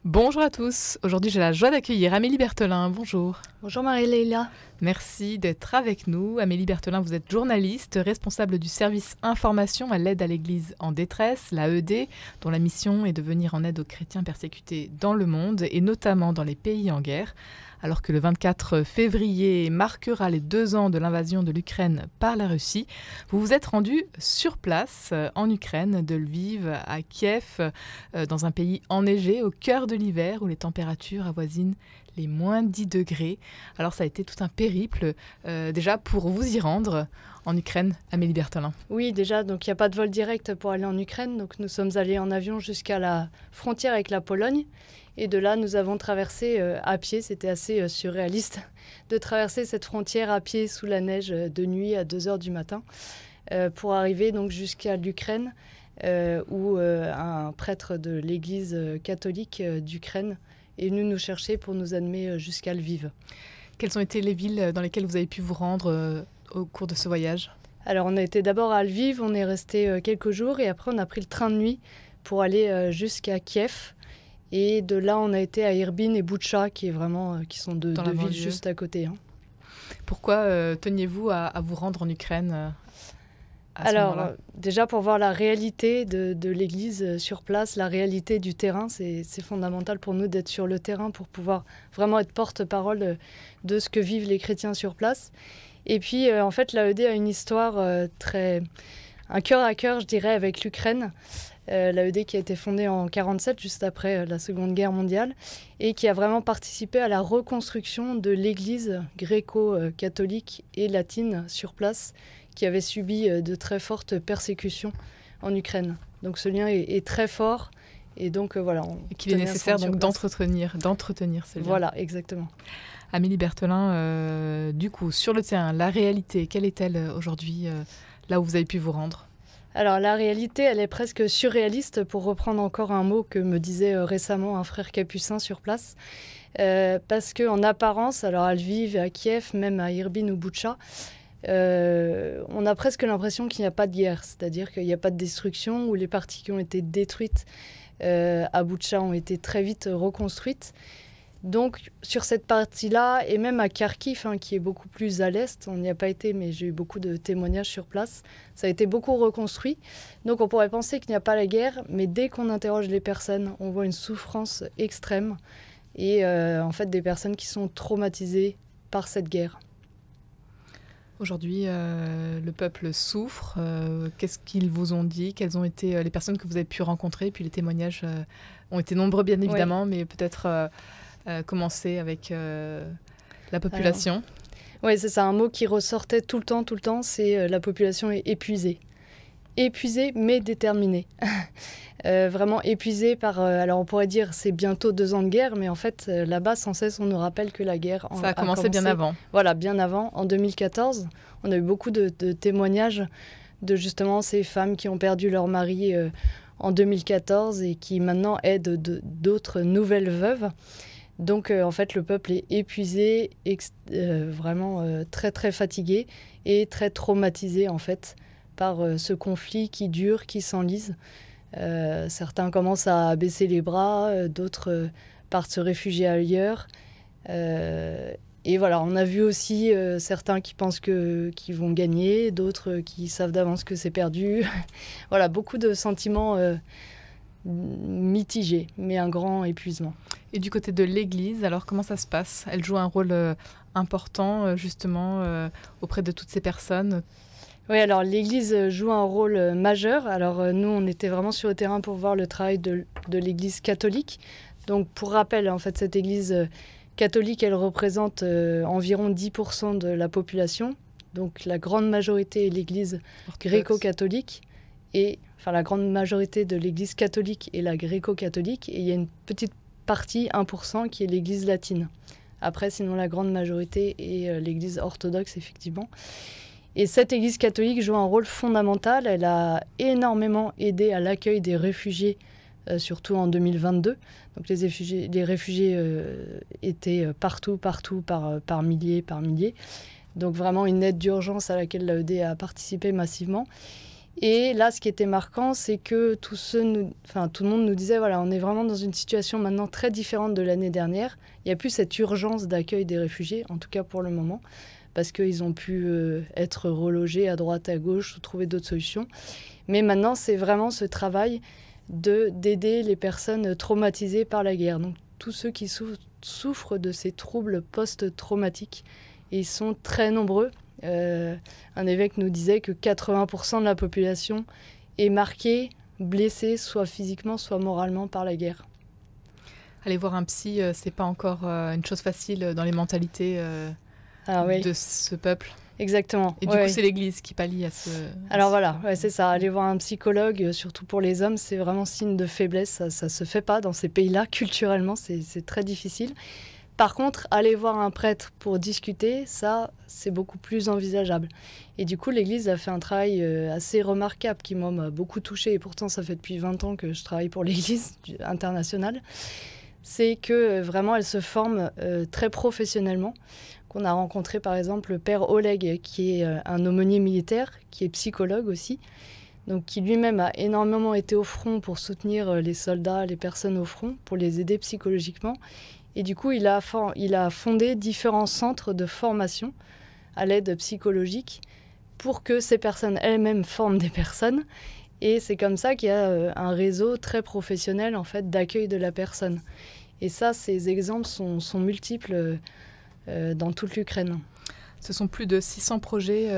Bonjour à tous, aujourd'hui j'ai la joie d'accueillir Amélie Berthelin, bonjour. Bonjour Marie-Leila. Merci d'être avec nous. Amélie Berthelin, vous êtes journaliste, responsable du service information à l'aide à l'Église en détresse, l'AED, dont la mission est de venir en aide aux chrétiens persécutés dans le monde et notamment dans les pays en guerre. Alors que le 24 février marquera les 2 ans de l'invasion de l'Ukraine par la Russie, vous vous êtes rendu sur place en Ukraine, de Lviv à Kiev, dans un pays enneigé au cœur de l'hiver où les températures avoisinent les moins 10 degrés. Alors ça a été tout un périple déjà pour vous y rendre en Ukraine, Amélie Berthelin. Oui, déjà, donc il n'y a pas de vol direct pour aller en Ukraine. Donc nous sommes allés en avion jusqu'à la frontière avec la Pologne. Et de là, nous avons traversé à pied. C'était assez surréaliste de traverser cette frontière à pied sous la neige de nuit à 2 h du matin pour arriver donc jusqu'à l'Ukraine où un prêtre de l'église catholique d'Ukraine est venu nous chercher pour nous amener jusqu'à Lviv. Quelles ont été les villes dans lesquelles vous avez pu vous rendre au cours de ce voyage ? Alors on a été d'abord à Lviv, on est resté quelques jours et après on a pris le train de nuit pour aller jusqu'à Kiev. Et de là on a été à Irbin et Boutcha qui sont deux villes juste à côté. Pourquoi teniez-vous à vous rendre en Ukraine Alors, déjà pour voir la réalité de l'église sur place, la réalité du terrain, c'est fondamental pour nous d'être sur le terrain pour pouvoir vraiment être porte-parole de ce que vivent les chrétiens sur place. Et puis, en fait, l'AED a une histoire un cœur à cœur, je dirais, avec l'Ukraine. L'AED qui a été fondée en 1947, juste après la Seconde Guerre mondiale, et qui a vraiment participé à la reconstruction de l'église gréco-catholique et latine sur place, qui avait subi de très fortes persécutions en Ukraine. Donc ce lien est très fort et donc voilà. Et qu'il est nécessaire donc d'entretenir ce lien. Voilà, exactement. Amélie Berthelin, du coup, sur le terrain, la réalité, quelle est-elle aujourd'hui, là où vous avez pu vous rendre ? Alors la réalité, elle est presque surréaliste, pour reprendre encore un mot que me disait récemment un frère capucin sur place. Parce qu'en apparence, alors à Lviv, à Kiev, même à Irbin ou Boutcha, on a presque l'impression qu'il n'y a pas de guerre, c'est-à-dire qu'il n'y a pas de destruction, où les parties qui ont été détruites à Boutcha ont été très vite reconstruites. Donc sur cette partie-là, et même à Kharkiv, qui est beaucoup plus à l'est, on n'y a pas été, mais j'ai eu beaucoup de témoignages sur place, ça a été beaucoup reconstruit. Donc on pourrait penser qu'il n'y a pas la guerre, mais dès qu'on interroge les personnes, on voit une souffrance extrême, et en fait des personnes qui sont traumatisées par cette guerre. Aujourd'hui, le peuple souffre. Qu'est-ce qu'ils vous ont dit ? Quelles ont été les personnes que vous avez pu rencontrer ? Puis les témoignages ont été nombreux, bien évidemment, mais peut-être commencer avec la population. Oui, c'est ça. Un mot qui ressortait tout le temps, c'est la population est épuisée. Épuisée, mais déterminée. Vraiment épuisée par... alors on pourrait dire c'est bientôt 2 ans de guerre, mais en fait là-bas sans cesse on nous rappelle que la guerre a commencé bien avant. Voilà, bien avant, en 2014. On a eu beaucoup de témoignages de justement ces femmes qui ont perdu leur mari en 2014 et qui maintenant aident d'autres nouvelles veuves. Donc en fait le peuple est épuisé, vraiment très très fatigué et très traumatisé en fait par ce conflit qui dure, qui s'enlise. Certains commencent à baisser les bras, d'autres partent se réfugier ailleurs. Et voilà, on a vu aussi certains qui pensent qu'ils vont gagner, d'autres qui savent d'avance que c'est perdu. Voilà, beaucoup de sentiments mitigés, mais un grand épuisement. Et du côté de l'Église, alors comment ça se passe ? Elle joue un rôle important justement auprès de toutes ces personnes. Oui, alors l'Église joue un rôle majeur. Alors nous, on était vraiment sur le terrain pour voir le travail de l'Église catholique. Donc pour rappel, en fait, cette Église catholique, elle représente environ 10% de la population. Donc la grande majorité est l'Église gréco-catholique. Enfin, la grande majorité de l'Église catholique est la gréco-catholique. Et il y a une petite partie, 1%, qui est l'Église latine. Après, sinon, la grande majorité est l'Église orthodoxe, effectivement. Et cette Église catholique joue un rôle fondamental. Elle a énormément aidé à l'accueil des réfugiés, surtout en 2022. Donc les réfugiés étaient partout, par milliers, par milliers. Donc vraiment une aide d'urgence à laquelle l'AED a participé massivement. Et là, ce qui était marquant, c'est que tout le monde nous disait, voilà, on est vraiment dans une situation maintenant très différente de l'année dernière. Il n'y a plus cette urgence d'accueil des réfugiés, en tout cas pour le moment, parce qu'ils ont pu être relogés à droite, à gauche, ou trouver d'autres solutions. Mais maintenant, c'est vraiment ce travail d'aider les personnes traumatisées par la guerre. Donc, tous ceux qui souffrent de ces troubles post-traumatiques. Et ils sont très nombreux. Un évêque nous disait que 80% de la population est marquée, blessée, soit physiquement, soit moralement par la guerre. Aller voir un psy, c'est pas encore une chose facile dans les mentalités de ce peuple. Exactement. Et du coup, c'est l'Église qui pallie à ce... Alors voilà, c'est ça. Aller voir un psychologue, surtout pour les hommes, c'est vraiment signe de faiblesse. Ça se fait pas dans ces pays-là. Culturellement, c'est très difficile. Par contre, aller voir un prêtre pour discuter, ça, c'est beaucoup plus envisageable. Et du coup, l'Église a fait un travail assez remarquable qui, moi, m'a beaucoup touchée. Et pourtant, ça fait depuis 20 ans que je travaille pour l'Église internationale. C'est que vraiment, elle se forme très professionnellement. Qu'on a rencontré, par exemple, le père Oleg, qui est un aumônier militaire, qui est psychologue aussi. Donc, qui lui-même a énormément été au front pour soutenir les soldats, les personnes au front, pour les aider psychologiquement. Et du coup, il a fondé différents centres de formation à l'aide psychologique pour que ces personnes elles-mêmes forment des personnes. Et c'est comme ça qu'il y a un réseau très professionnel en fait, d'accueil de la personne. Et ça, ces exemples sont multiples dans toute l'Ukraine. Ce sont plus de 600 projets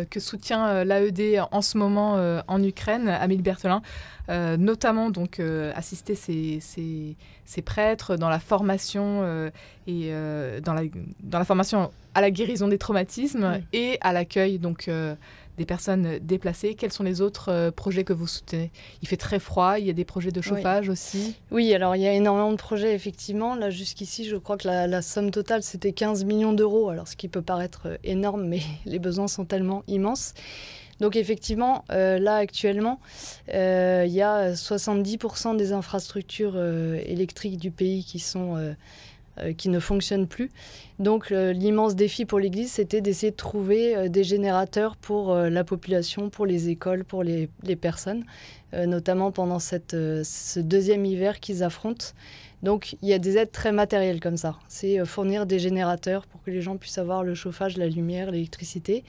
que soutient l'AED en ce moment en Ukraine. Amélie Berthelin, notamment donc assister ces prêtres dans la formation et dans la formation à la guérison des traumatismes et à l'accueil donc des personnes déplacées. Quels sont les autres projets que vous soutenez? Il fait très froid, il y a des projets de chauffage aussi. Oui, alors il y a énormément de projets, effectivement. Là, jusqu'ici, je crois que la somme totale, c'était 15 millions d'euros. Alors, ce qui peut paraître énorme, mais les besoins sont tellement immenses. Donc, effectivement, là, actuellement, il y a 70% des infrastructures électriques du pays qui ne fonctionnent plus. Donc l'immense défi pour l'Église, c'était d'essayer de trouver des générateurs pour la population, pour les écoles, pour les personnes, notamment pendant ce deuxième hiver qu'ils affrontent. Donc il y a des aides très matérielles comme ça. C'est fournir des générateurs pour que les gens puissent avoir le chauffage, la lumière, l'électricité.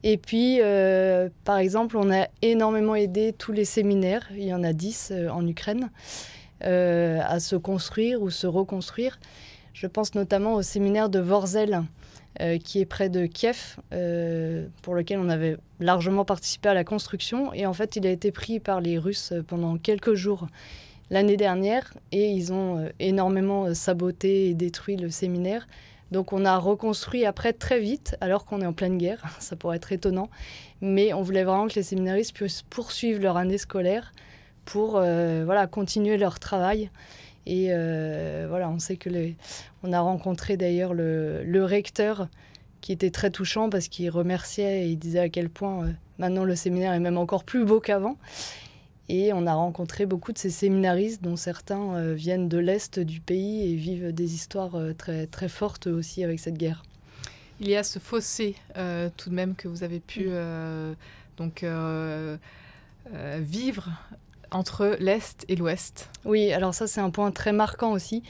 Et puis, par exemple, on a énormément aidé tous les séminaires, il y en a 10 en Ukraine, à se construire ou se reconstruire. Je pense notamment au séminaire de Vorzel, qui est près de Kiev, pour lequel on avait largement participé à la construction. Et en fait, il a été pris par les Russes pendant quelques jours l'année dernière. Et ils ont énormément saboté et détruit le séminaire. Donc on a reconstruit après très vite, alors qu'on est en pleine guerre. Ça pourrait être étonnant. Mais on voulait vraiment que les séminaristes puissent poursuivre leur année scolaire pour continuer leur travail. Et on sait que on a rencontré d'ailleurs le recteur qui était très touchant parce qu'il remerciait et il disait à quel point maintenant le séminaire est même encore plus beau qu'avant. Et on a rencontré beaucoup de ces séminaristes dont certains viennent de l'Est du pays et vivent des histoires très, très fortes aussi avec cette guerre. Il y a ce fossé tout de même que vous avez pu vivre entre l'Est et l'Ouest. Oui, alors ça c'est un point très marquant aussi.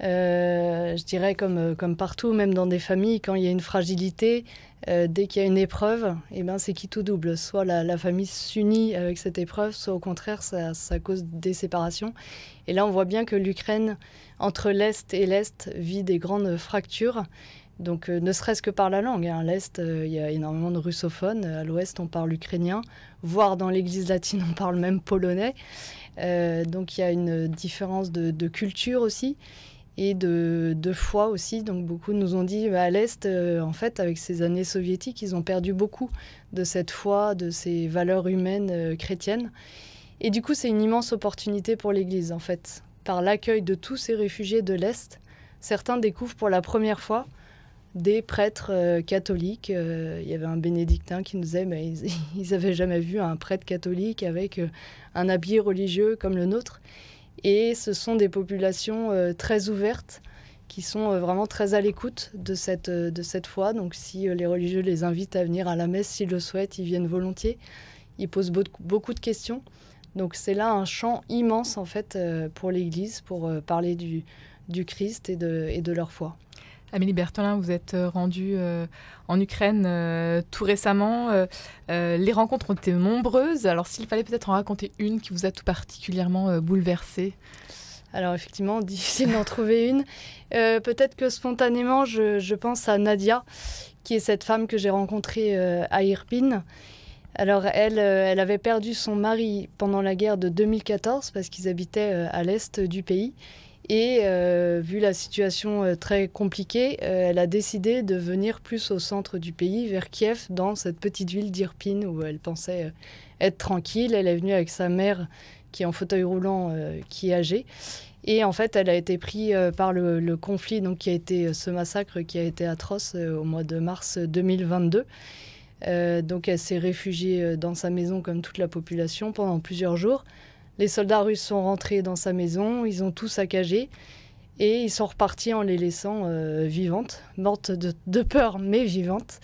Je dirais comme partout, même dans des familles, quand il y a une fragilité, dès qu'il y a une épreuve, c'est qui tout double. Soit la famille s'unit avec cette épreuve, soit au contraire, ça cause des séparations. Et là, on voit bien que l'Ukraine, entre l'Est et l'Est, vit des grandes fractures. Donc, ne serait-ce que par la langue. À l'Est, il y a énormément de russophones. À l'Ouest, on parle ukrainien. Voire dans l'Église latine, on parle même polonais. Donc, il y a une différence de culture aussi. Et de foi aussi. Donc beaucoup nous ont dit à l'Est, en fait, avec ces années soviétiques, ils ont perdu beaucoup de cette foi, de ces valeurs humaines chrétiennes. Et du coup, c'est une immense opportunité pour l'Église, en fait. Par l'accueil de tous ces réfugiés de l'Est, certains découvrent pour la première fois des prêtres catholiques. Il y avait un bénédictin qui nous disait ils n'avaient jamais vu un prêtre catholique avec un habit religieux comme le nôtre. Et ce sont des populations très ouvertes qui sont vraiment très à l'écoute de cette foi. Donc si les religieux les invitent à venir à la messe, s'ils le souhaitent, ils viennent volontiers. il pose beaucoup de questions. Donc c'est là un champ immense en fait pour l'Église, pour parler du Christ et de leur foi. Amélie Berthelin, vous êtes rendue en Ukraine tout récemment. Les rencontres ont été nombreuses. Alors s'il fallait peut-être en raconter une qui vous a tout particulièrement bouleversée. Alors effectivement, difficile d'en trouver une. Peut-être que spontanément, je pense à Nadia, qui est cette femme que j'ai rencontrée à Irpin. Alors elle avait perdu son mari pendant la guerre de 2014 parce qu'ils habitaient à l'est du pays. Et vu la situation très compliquée, elle a décidé de venir plus au centre du pays, vers Kiev, dans cette petite ville d'Irpin où elle pensait être tranquille. Elle est venue avec sa mère qui est en fauteuil roulant, qui est âgée. Et en fait, elle a été prise par le conflit, donc ce massacre qui a été atroce au mois de mars 2022. Donc elle s'est réfugiée dans sa maison comme toute la population pendant plusieurs jours. Les soldats russes sont rentrés dans sa maison, ils ont tout saccagé et ils sont repartis en les laissant vivantes, mortes de peur mais vivantes.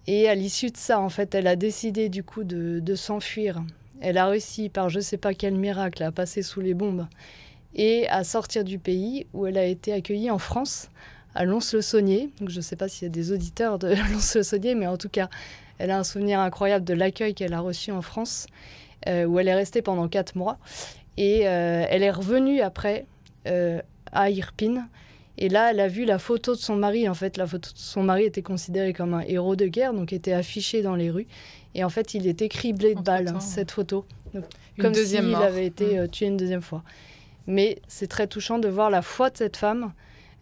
Et à l'issue de ça, en fait, elle a décidé du coup de s'enfuir. Elle a réussi par je ne sais pas quel miracle à passer sous les bombes et à sortir du pays où elle a été accueillie en France, à Lons-le-Saunier. Donc, je ne sais pas s'il y a des auditeurs de Lons-le-Saunier, mais en tout cas, elle a un souvenir incroyable de l'accueil qu'elle a reçu en France, où elle est restée pendant 4 mois. Et elle est revenue après à Irpin. Et là, elle a vu la photo de son mari. En fait, la photo de son mari était considérée comme un héros de guerre, donc était affichée dans les rues. Et en fait, il était criblé de balles, cette photo. Donc, comme s'il avait été tué une deuxième fois. Mais c'est très touchant de voir la foi de cette femme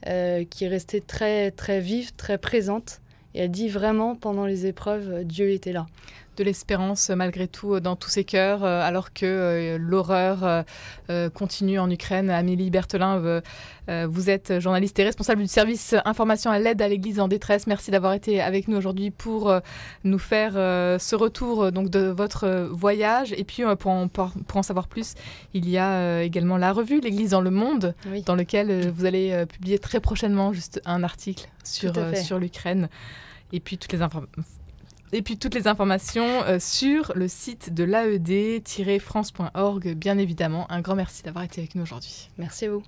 qui est restée très, très vive, très présente. Et elle dit vraiment, pendant les épreuves, Dieu était là. De l'espérance malgré tout dans tous ces cœurs, alors que l'horreur continue en Ukraine. Amélie Berthelin, vous êtes journaliste et responsable du service information à l'aide à l'Église en détresse. Merci d'avoir été avec nous aujourd'hui pour nous faire ce retour donc, de votre voyage. Et puis pour en savoir plus, il y a également la revue L'Église dans le monde, oui, dans lequel vous allez publier très prochainement juste un article sur l'Ukraine. Et puis toutes les informations sur le site de l'AED-france.org, bien évidemment. Un grand merci d'avoir été avec nous aujourd'hui. Merci à vous.